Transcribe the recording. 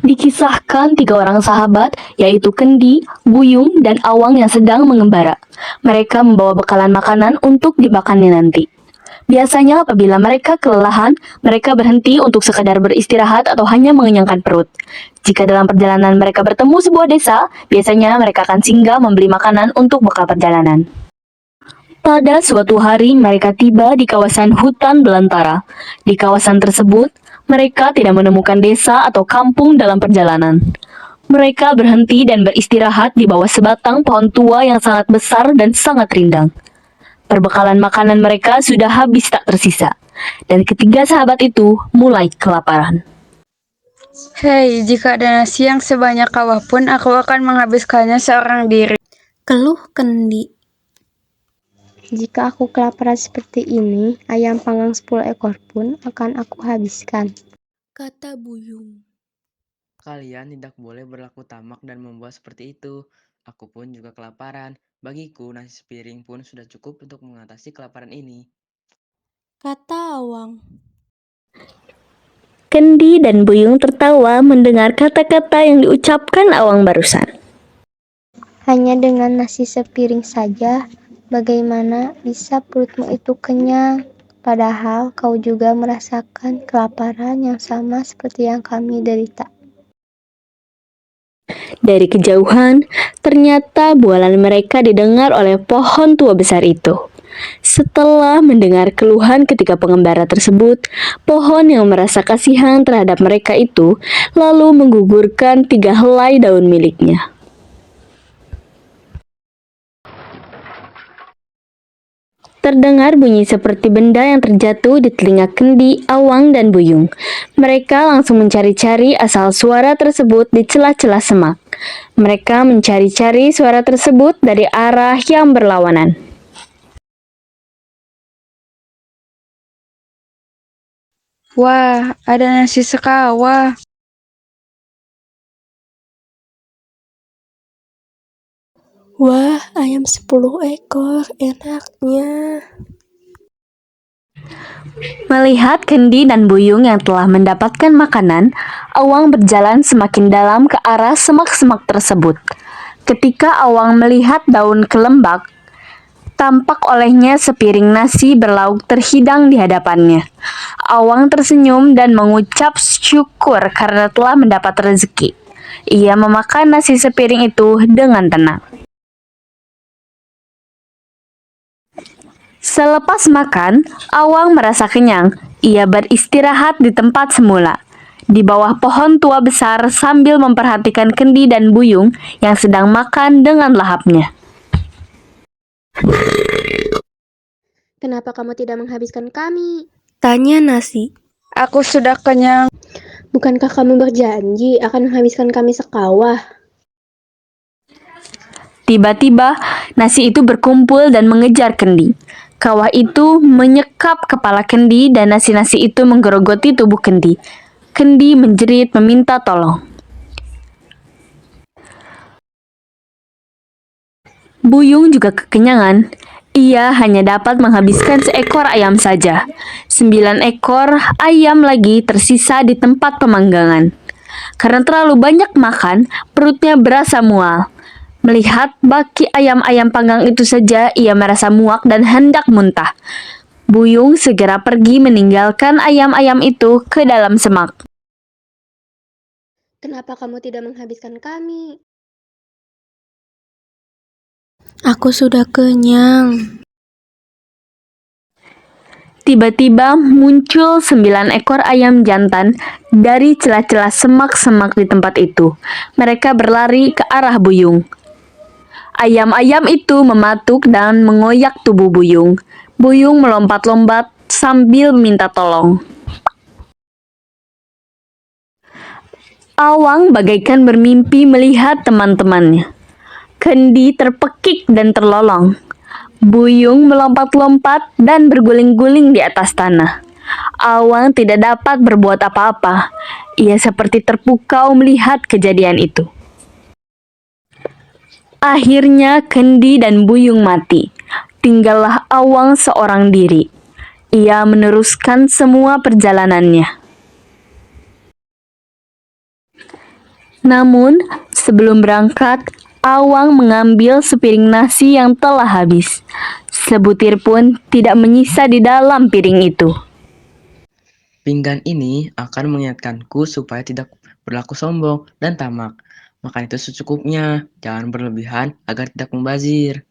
Dikisahkan 3 orang sahabat, yaitu Kendi, Buyung, dan Awang yang sedang mengembara. Mereka membawa bekalan makanan untuk dimakannya nanti. Biasanya apabila mereka kelelahan, mereka berhenti untuk sekadar beristirahat atau hanya mengenyangkan perut. Jika dalam perjalanan mereka bertemu sebuah desa, biasanya mereka akan singgah membeli makanan untuk bekal perjalanan. Pada suatu hari, mereka tiba di kawasan hutan belantara. Di kawasan tersebut, mereka tidak menemukan desa atau kampung dalam perjalanan. Mereka berhenti dan beristirahat di bawah sebatang pohon tua yang sangat besar dan sangat rindang. Perbekalan makanan mereka sudah habis tak tersisa, dan ketiga sahabat itu mulai kelaparan. Hei, jika ada nasi yang sebanyak kawah pun, aku akan menghabiskannya seorang diri. Keluh Kendi. Jika aku kelaparan seperti ini, ayam panggang 10 ekor pun akan aku habiskan. Kata Buyung. Kalian tidak boleh berlaku tamak dan membuat seperti itu. Aku pun juga kelaparan. Bagiku, nasi sepiring pun sudah cukup untuk mengatasi kelaparan ini. Kata Awang. Kendi dan Buyung tertawa mendengar kata-kata yang diucapkan Awang barusan. Hanya dengan nasi sepiring saja, bagaimana bisa perutmu itu kenyang? Padahal kau juga merasakan kelaparan yang sama seperti yang kami derita. Dari kejauhan, ternyata bualan mereka didengar oleh pohon tua besar itu. Setelah mendengar keluhan ketiga pengembara tersebut, pohon yang merasa kasihan terhadap mereka itu lalu menggugurkan 3 helai daun miliknya. Terdengar bunyi seperti benda yang terjatuh di telinga Kendi, Awang, dan Buyung. Mereka langsung mencari-cari asal suara tersebut di celah-celah semak. Mereka mencari-cari suara tersebut dari arah yang berlawanan. Wah, ada nasi sekawah. Wah, ayam 10 ekor, enaknya. Melihat Kendi dan Buyung yang telah mendapatkan makanan, Awang berjalan semakin dalam ke arah semak-semak tersebut. Ketika Awang melihat daun kelembak, tampak olehnya sepiring nasi berlauk terhidang di hadapannya. Awang tersenyum dan mengucap syukur karena telah mendapat rezeki. Ia memakan nasi sepiring itu dengan tenang. Selepas makan, Awang merasa kenyang. Ia beristirahat di tempat semula, di bawah pohon tua besar sambil memperhatikan Kendi dan Buyung yang sedang makan dengan lahapnya. Kenapa kamu tidak menghabiskan kami? Tanya Nasi. Aku sudah kenyang. Bukankah kamu berjanji akan menghabiskan kami sekawah? Tiba-tiba, nasi itu berkumpul dan mengejar Kendi. Kawah itu menyekap kepala Kendi dan nasi-nasi itu menggerogoti tubuh Kendi. Kendi menjerit meminta tolong. Buyung juga kekenyangan. Ia hanya dapat menghabiskan seekor ayam saja. 9 ekor ayam lagi tersisa di tempat pemanggangan. Karena terlalu banyak makan, perutnya berasa mual. Melihat baki ayam-ayam panggang itu saja, ia merasa muak dan hendak muntah. Buyung segera pergi meninggalkan ayam-ayam itu ke dalam semak. Kenapa kamu tidak menghabiskan kami? Aku sudah kenyang. Tiba-tiba muncul 9 ekor ayam jantan dari celah-celah semak-semak di tempat itu. Mereka berlari ke arah Buyung. Ayam-ayam itu mematuk dan mengoyak tubuh Buyung. Buyung melompat-lompat sambil minta tolong. Awang bagaikan bermimpi melihat teman-temannya. Kendi terpekik dan terlolong. Buyung melompat-lompat dan berguling-guling di atas tanah. Awang tidak dapat berbuat apa-apa. Ia seperti terpukau melihat kejadian itu. Akhirnya Kendi dan Buyung mati. Tinggallah Awang seorang diri. Ia meneruskan semua perjalanannya. Namun, sebelum berangkat, Awang mengambil sepiring nasi yang telah habis. Sebutir pun tidak menyisa di dalam piring itu. Pinggan ini akan mengingatkanku supaya tidak berlaku sombong dan tamak. Makan itu secukupnya, jangan berlebihan agar tidak membazir.